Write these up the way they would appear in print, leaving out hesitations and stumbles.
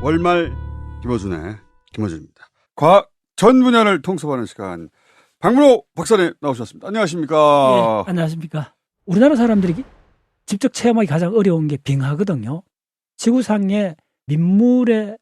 월말 김어준의 김어준입니다. 과학 전 분야를 통섭하는 시간. 박문호 박사님 나오셨습니다. 안녕하십니까? 네, 안녕하십니까? 우리나라 사람들이 직접 체험하기 가장 어려운 게 빙하거든요. 지구상의 민물의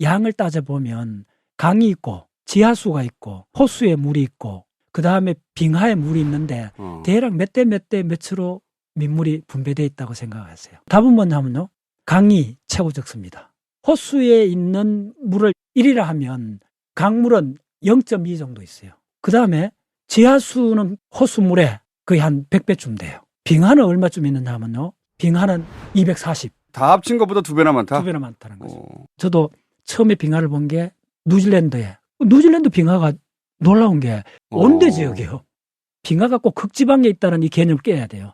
양을 따져보면 강이 있고 지하수가 있고 호수에 물이 있고 그 다음에 빙하에 물이 있는데 대략 몇 대 몇 대 몇으로 민물이 분배되어 있다고 생각하세요. 답은 뭐냐면요. 강이 최고 적습니다. 호수에 있는 물을 1이라 하면 강물은 0.2 정도 있어요. 그 다음에 지하수는 호수물에 거의 한 100배쯤 돼요. 빙하는 얼마쯤 있느냐 하면요. 빙하는 240. 다 합친 것보다 2배나 많다? 2배나 많다는 거죠. 저도 처음에 빙하를 본 게 뉴질랜드에. 뉴질랜드 빙하가 놀라운 게 온대 지역이에요. 빙하가 꼭 극지방에 있다는 이 개념을 깨야 돼요.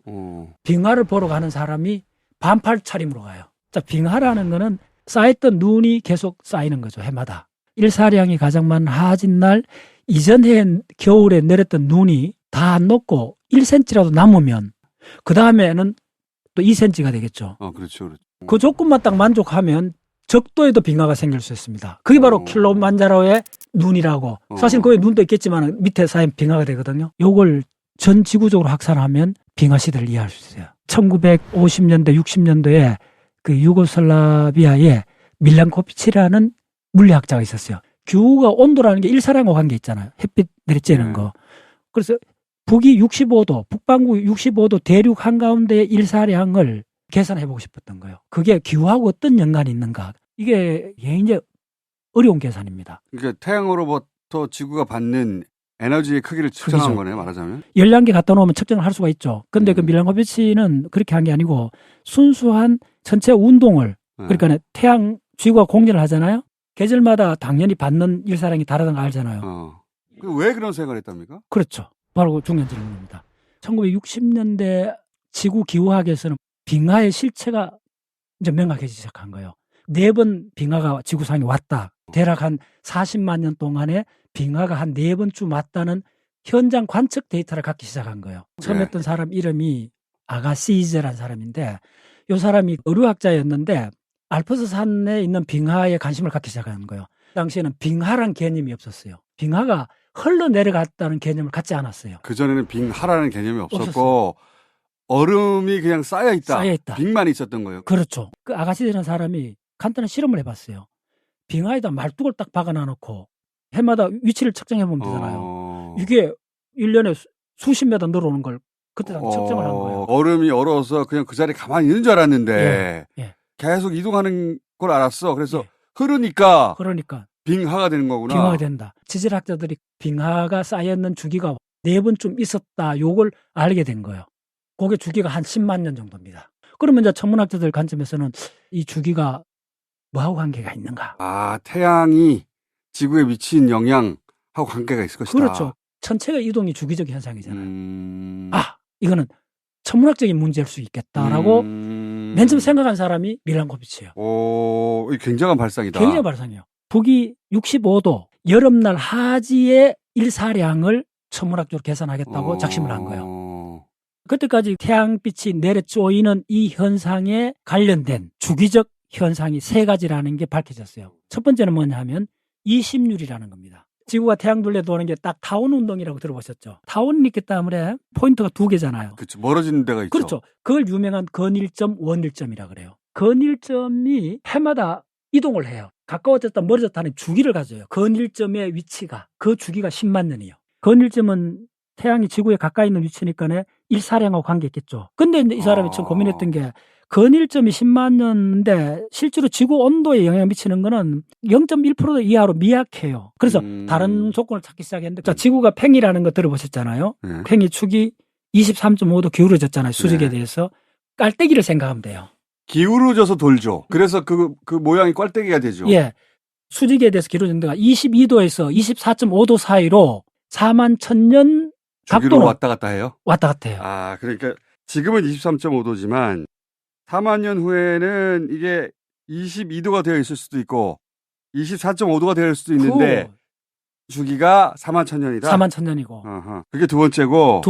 빙하를 보러 가는 사람이 반팔 차림으로 가요. 자, 빙하라는 거는 쌓였던 눈이 계속 쌓이는 거죠. 해마다. 일사량이 가장 많은 하진 날 이전해 겨울에 내렸던 눈이 다 안 녹고 1cm라도 남으면 그 다음에는 또 2cm가 되겠죠. 그렇죠. 그 조건만 딱 만족하면 적도에도 빙하가 생길 수 있습니다. 그게 바로 킬로만자로의 눈이라고. 사실 거기 눈도 있겠지만 밑에 쌓인 빙하가 되거든요. 요걸 전 지구적으로 확산하면 빙하 시대를 이해할 수 있어요. 1950년대, 60년도에 그 유고슬라비아에 밀란코비치라는 물리학자가 있었어요. 기후가 온도라는 게 일사량과 관계 있잖아요. 햇빛 내리쬐는 거. 그래서 북이 65도, 북반구 65도 대륙 한가운데의 일사량을 계산해보고 싶었던 거예요. 그게 기후하고 어떤 연관이 있는가. 이게 굉장히 어려운 계산입니다. 그러니까 태양으로부터 지구가 받는 에너지의 크기를 측정한 거네요, 말하자면. 열량계 갖다 놓으면 측정을 할 수가 있죠. 근데 그 밀란코비치는 그렇게 한 게 아니고 순수한 전체 운동을 그러니까 태양, 지구가 공전을 하잖아요. 계절마다 당연히 받는 일사량이 다르다는 거 알잖아요. 왜 그런 생각을 했답니까? 그렇죠. 바로 중요한 질문입니다. 1960년대 지구 기후학에서는 빙하의 실체가 이제 명확해지기 시작한 거예요. 4번 빙하가 지구상에 왔다. 대략 한 40만 년 동안에 빙하가 한 4번쯤 왔다는 현장 관측 데이터를 갖기 시작한 거예요. 처음 했던 사람 이름이 아가시즈라는 사람인데 이 사람이 의료학자였는데 알프스 산에 있는 빙하에 관심을 갖기 시작한 거예요. 당시에는 빙하란 개념이 없었어요. 빙하가 흘러내려갔다는 개념을 갖지 않았어요. 그전에는 빙하라는 개념이 없었고 얼음이 그냥 쌓여있다. 빙만 있었던 거예요. 그렇죠. 그 아가시즈라는 사람이 간단한 실험을 해봤어요. 빙하에다 말뚝을 딱 박아놔놓고 해마다 위치를 측정해보면 되잖아요. 이게 1년에 수십 메다 늘어오는 걸 그때 당시 측정을 한 거예요. 얼음이 얼어서 그냥 그 자리에 가만히 있는 줄 알았는데 계속 이동하는 걸 알았어. 그래서 흐르니까 빙하가 되는 거구나. 빙하가 된다. 지질학자들이 빙하가 쌓여있는 주기가 4번쯤 있었다. 요걸 알게 된 거예요. 그게 주기가 한 10만 년 정도입니다. 그러면 이제 천문학자들 관점에서는 이 주기가 뭐하고 관계가 있는가? 태양이 지구에 미친 영향하고 관계가 있을 것이다. 그렇죠. 전체가 이동이 주기적 현상이잖아요. 이거는 천문학적인 문제일 수 있겠다라고 맨 처음 생각한 사람이 밀란코비치예요. 굉장한 발상이다. 굉장한 발상이에요. 북이 65도 여름날 하지의 일사량을 천문학적으로 계산하겠다고 작심을 한 거예요. 그때까지 태양빛이 내려쪼이는 이 현상에 관련된 주기적 현상이 3가지라는 게 밝혀졌어요. 첫 번째는 뭐냐 하면 이심률이라는 겁니다. 지구가 태양 둘레 도는 게 딱 타운 운동이라고 들어보셨죠? 타운이 있기 때문에 포인트가 2개잖아요. 그렇죠. 멀어지는 데가 있죠. 그렇죠. 그걸 유명한 건일점, 원일점이라 그래요. 건일점이 해마다 이동을 해요. 가까워졌다 멀어졌다는 주기를 가져요. 건일점의 위치가 그 주기가 10만 년이에요. 건일점은 태양이 지구에 가까이 있는 위치니까 일사량하고 관계있겠죠. 근데 이 사람이 참 고민했던 게 건일점이 10만 년인데 실제로 지구 온도에 영향을 미치는 거는 0.1% 이하로 미약해요. 그래서 다른 조건을 찾기 시작했는데 자, 지구가 팽이라는 거 들어보셨잖아요. 팽이 축이 23.5도 기울어졌잖아요. 수직에 대해서. 깔때기를 생각하면 돼요. 기울어져서 돌죠. 그래서 그 모양이 깔때기가 되죠. 예. 수직에 대해서 기울어진 데가 22도에서 24.5도 사이로 4만 1000년 주기로 왔다 갔다 해요? 왔다 갔다 해요. 그러니까 지금은 23.5도지만 4만 년 후에는 이게 22도가 되어 있을 수도 있고 24.5도가 되어 있을 수도 있는데 주기가 4만 1000년이다? 4만 1000년이고. 그게 두 번째고.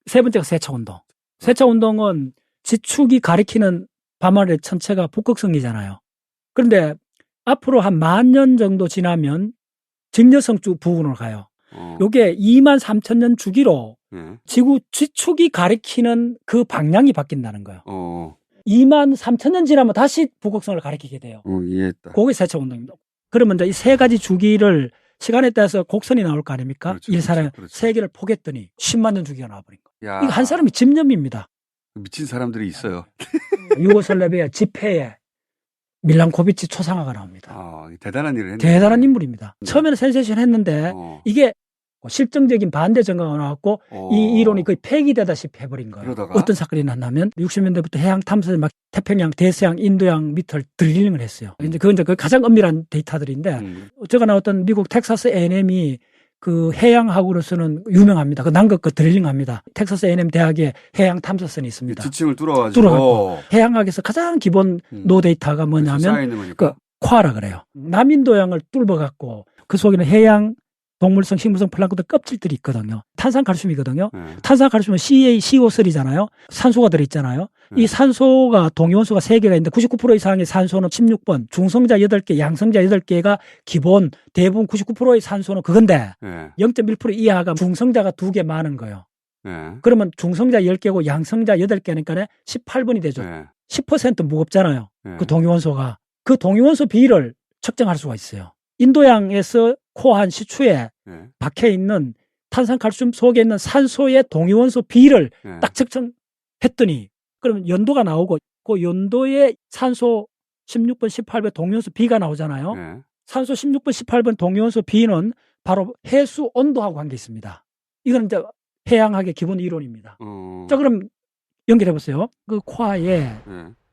세 번째가 세차운동. 세차운동은 지축이 가리키는 밤하늘의 천체가 북극성이잖아요. 그런데 앞으로 한 10,000년 정도 지나면 직녀성 부근으로 가요. 요게 23,000년 주기로 지구 지축이 가리키는 그 방향이 바뀐다는 거예요. 23,000년 지나면 다시 북극성을 가리키게 돼요. 이해했다. 그게 세척 운동입니다. 그러면 이제 이 세 가지 주기를 시간에 따라서 곡선이 나올 거 아닙니까? 그렇죠, 이 사람이 그렇죠. 세 개를 포겠더니 10만 년 주기가 나와버린 거예요. 야, 이거 한 사람이 집념입니다. 미친 사람들이 있어요. 유고슬라비아 집회에 밀란코비치 초상화가 나옵니다. 대단한 일을 했네. 대단한 인물입니다. 네. 처음에는 센세이션 했는데 이게 실증적인 반대 증거가 나왔고 이 이론이 거의 폐기되다시피 해버린 거예요. 그러다가? 어떤 사건이 났냐면 60년대부터 해양 탐사에 막 태평양, 대서양, 인도양 밑을 드릴링을 했어요. 이제 그건 이제 그 가장 엄밀한 데이터들인데 제가 나왔던 미국 텍사스 A&M이 그 해양학으로서는 유명합니다. 그 남극 그 드릴링합니다. 텍사스 A&M 대학에 해양 탐사선이 있습니다. 지층을 뚫어가지고 해양학에서 가장 기본 노 데이터가 뭐냐면 그 콰라 그래요. 남인도양을 뚫어갖고 그 속에는 해양 동물성, 식물성 플랑크톤 껍질들이 있거든요. 탄산칼슘이거든요. 탄산칼슘은 CaCO3잖아요. 산소가 들어있잖아요. 이 산소가 동위원소가 3개가 있는데 99% 이상의 산소는 16번, 중성자 8개, 양성자 8개가 기본, 대부분 99%의 산소는 그건데 0.1% 이하가 중성자가 2개 많은 거예요. 그러면 중성자 10개고 양성자 8개니까 18번이 되죠. 10% 무겁잖아요. 그 동위원소가. 그 동위원소 비를 측정할 수가 있어요. 인도양에서 코안 시추에 박혀 있는 탄산칼슘 속에 있는 산소의 동위원소 비를 딱 측정했더니 그러면 연도가 나오고 그 연도에 산소 16번, 18번 동위원소 비가 나오잖아요. 산소 16번, 18번 동위원소 비는 바로 해수 온도하고 관계 있습니다. 이건 이제 해양학의 기본 이론입니다. 자, 그럼 연결해 보세요. 그 코아의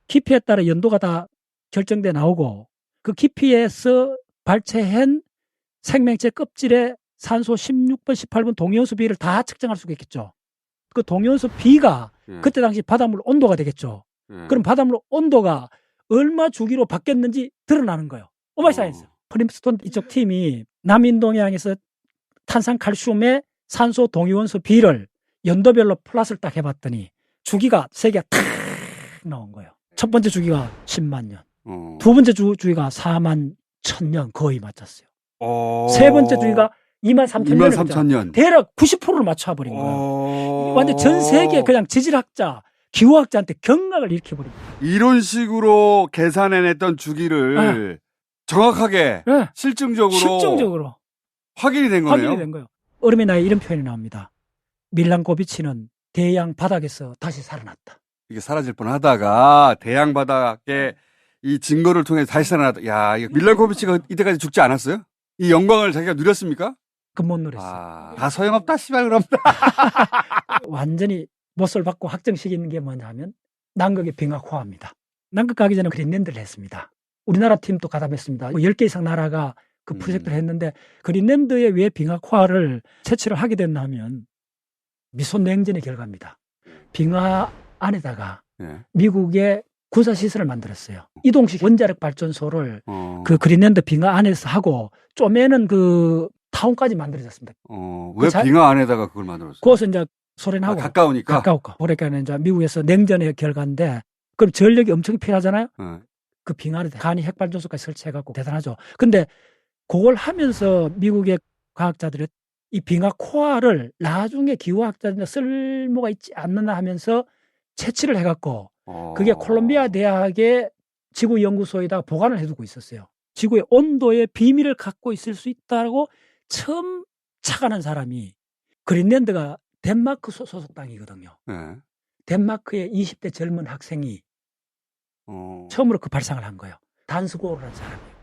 깊이에 따라 연도가 다 결정돼 나오고 그 깊이에서 발체한 생명체 껍질에 산소 16번, 18번 동위원소 비를 다 측정할 수가 있겠죠. 그 동위원소 비가 그때 당시 바닷물 온도가 되겠죠. 그럼 바닷물 온도가 얼마 주기로 바뀌었는지 드러나는 거예요. 오마이사이언스. 프림스톤 이쪽 팀이 남인동양에서 탄산칼슘의 산소 동위원소 비를 연도별로 플러스를 딱 해봤더니 주기가 3개가 탁 나온 거예요. 첫 번째 주기가 10만 년. 두 번째 주기가 4만 1,000년 거의 맞췄어요. 세 번째 주기가 23,000년. 대략 90%를 맞춰버린 거예요. 완전 전 세계 그냥 지질학자, 기후학자한테 경악을 일으켜버린 거예요. 이런 식으로 계산해냈던 주기를 정확하게 실증적으로 확인이 된 거네요. 확인이 된 거예요. 얼음의 나이에 이런 표현이 나옵니다. 밀란코비치는 대양 바닥에서 다시 살아났다. 이게 사라질 뻔하다가 대양 바닥에 이 증거를 통해 다시 살아났다. 야, 이거 밀란코비치가 이때까지 죽지 않았어요? 이 영광을 자기가 누렸습니까? 못 누렸어요. 다 소용없다, 씨발, 그럼. 완전히 못을 받고 확정시키는 게 뭐냐면 남극의 빙하코아입니다. 남극 가기 전에 그린랜드를 했습니다. 우리나라 팀도 가담했습니다. 10개 이상 나라가 그 프로젝트를 했는데 그린랜드에 왜 빙하코아를 채취를 하게 됐냐면 미소 냉전의 결과입니다. 빙하 안에다가 미국의 군사시설을 만들었어요. 이동식 원자력 발전소를 그 그린랜드 빙하 안에서 하고 쪼매는 그 타운까지 만들어졌습니다. 왜 빙하 안에다가 그걸 만들었어요? 그것은 이제 소련하고 가까우니까. 그러니까 이제 미국에서 냉전의 결과인데 그럼 전력이 엄청 필요하잖아요. 그 빙하 안에 간이 핵발전소까지 설치해갖고 대단하죠. 근데 그걸 하면서 미국의 과학자들이 이 빙하 코어를 나중에 기후학자들한테 쓸모가 있지 않느냐 하면서 채취를 해갖고 그게 콜롬비아 대학의 지구연구소에다가 보관을 해두고 있었어요. 지구의 온도의 비밀을 갖고 있을 수 있다고 처음 착안한 사람이 그린랜드가 덴마크 소속 땅이거든요. 덴마크의 20대 젊은 학생이 처음으로 그 발상을 한 거예요. 단스고르라는 사람이에요.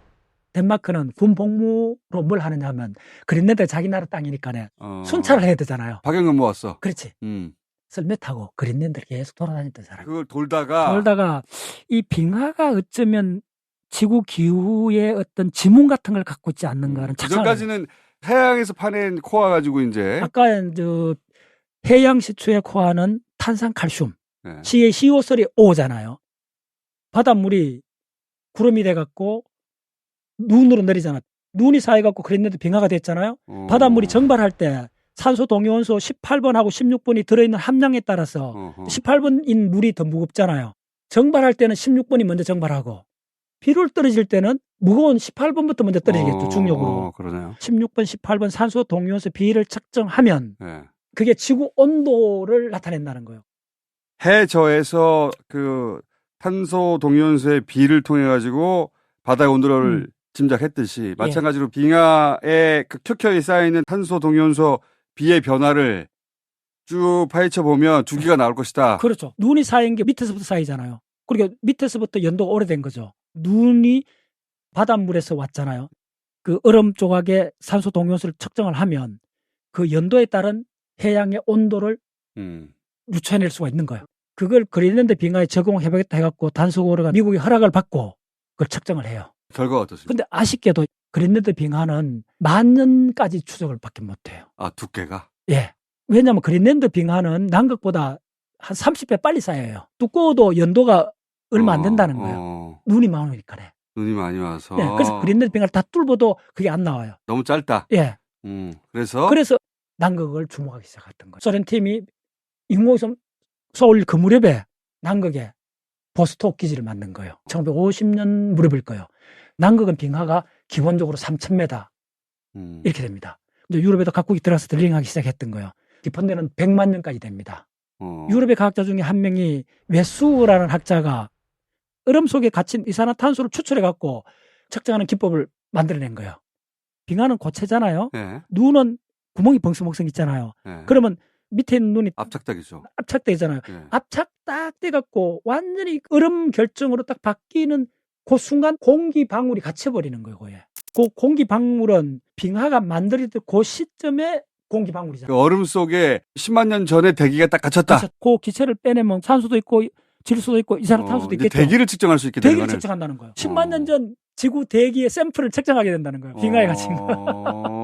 덴마크는 군 복무로 뭘 하느냐 하면 그린랜드가 자기 나라 땅이니까 순찰을 해야 되잖아요. 박영근 모았어. 그렇지. 썰매 타고 그린랜드를 계속 돌아다녔던 사람. 그걸 돌다가 이 빙하가 어쩌면 지구 기후의 어떤 지문 같은 걸 갖고 있지 않는가는 착각을. 그전까지는 해양에서 파낸 코아 가지고 이제 아까 저 해양 시추의 코아는 탄산칼슘, CaCO3O잖아요. 바닷물이 구름이 돼갖고 눈으로 내리잖아. 눈이 쌓여갖고 그린랜드 빙하가 됐잖아요. 바닷물이 증발할 때 산소 동위원소 18번하고 16번이 들어있는 함량에 따라서 18번인 물이 더 무겁잖아요. 증발할 때는 16번이 먼저 증발하고 비를 떨어질 때는 무거운 18번부터 먼저 떨어지겠죠. 중력으로. 그러네요. 16번, 18번 산소 동위원소 비를 측정하면 네. 그게 지구 온도를 나타낸다는 거예요. 해저에서 그 탄소 동위원소의 비를 통해 가지고 바다의 온도를 짐작했듯이 마찬가지로 빙하에 그 켜켜이 쌓이는 탄소 동위원소 비의 변화를 쭉 파헤쳐 보면 주기가 나올 것이다. 그렇죠. 눈이 쌓인 게 밑에서부터 쌓이잖아요. 그러니까 밑에서부터 연도가 오래된 거죠. 눈이 바닷물에서 왔잖아요. 그 얼음 조각의 산소 동위원소를 측정을 하면 그 연도에 따른 해양의 온도를 유추해낼 수가 있는 거예요. 그걸 그린랜드 빙하에 적용해보겠다 해갖고 단수고르가 미국이 허락을 받고 그걸 측정을 해요. 결과가 어떻습니까? 근데 아쉽게도 그린랜드 빙하는 10,000년까지 추적을 밖에 못해요. 아, 두께가? 예. 왜냐하면 그린랜드 빙하는 남극보다 한 30배 빨리 쌓여요. 두꺼워도 연도가 얼마 안 된다는 거예요. 눈이 많으니까네. 눈이 많이 와서. 예. 그래서 그린랜드 빙하를 다 뚫어도 그게 안 나와요. 너무 짧다. 예. 그래서 남극을 주목하기 시작했던 거예요. 소련 팀이 인공위성 서울 그 무렵에 남극에 보스톡 기지를 만든 거예요. 1950년 무렵일 거예요. 남극은 빙하가 기본적으로 3,000m 이렇게 됩니다. 근데 유럽에도 각국이 들어가서 드릴링하기 시작했던 거예요. 깊은 데는 100만 년까지 됩니다. 유럽의 과학자 중에 한 명이 웨수라는 학자가 얼음 속에 갇힌 이산화탄소를 추출해 갖고 측정하는 기법을 만들어낸 거예요. 빙하는 고체잖아요. 네. 눈은 구멍이 벙성벙성 있잖아요. 네. 그러면 밑에 있는 눈이 압착되겠죠. 압착되잖아요. 네. 압착 딱 돼갖고 완전히 얼음 결정으로 딱 바뀌는 그 순간 공기 방울이 갇혀버리는 거예요. 그 공기 방울은 빙하가 만들어질 그 시점에 공기 방울이잖아요. 그 얼음 속에 10만 년 전에 대기가 딱 갇혔다. 그래서 그 기체를 빼내면 산소도 있고 질소도 있고 이산화탄소도 이제 있겠죠. 대기를 측정할 수 있게 되는 대기를 거네. 측정한다는 거예요. 10만 년 전 지구 대기의 샘플을 측정하게 된다는 거예요. 빙하에 갇힌 거.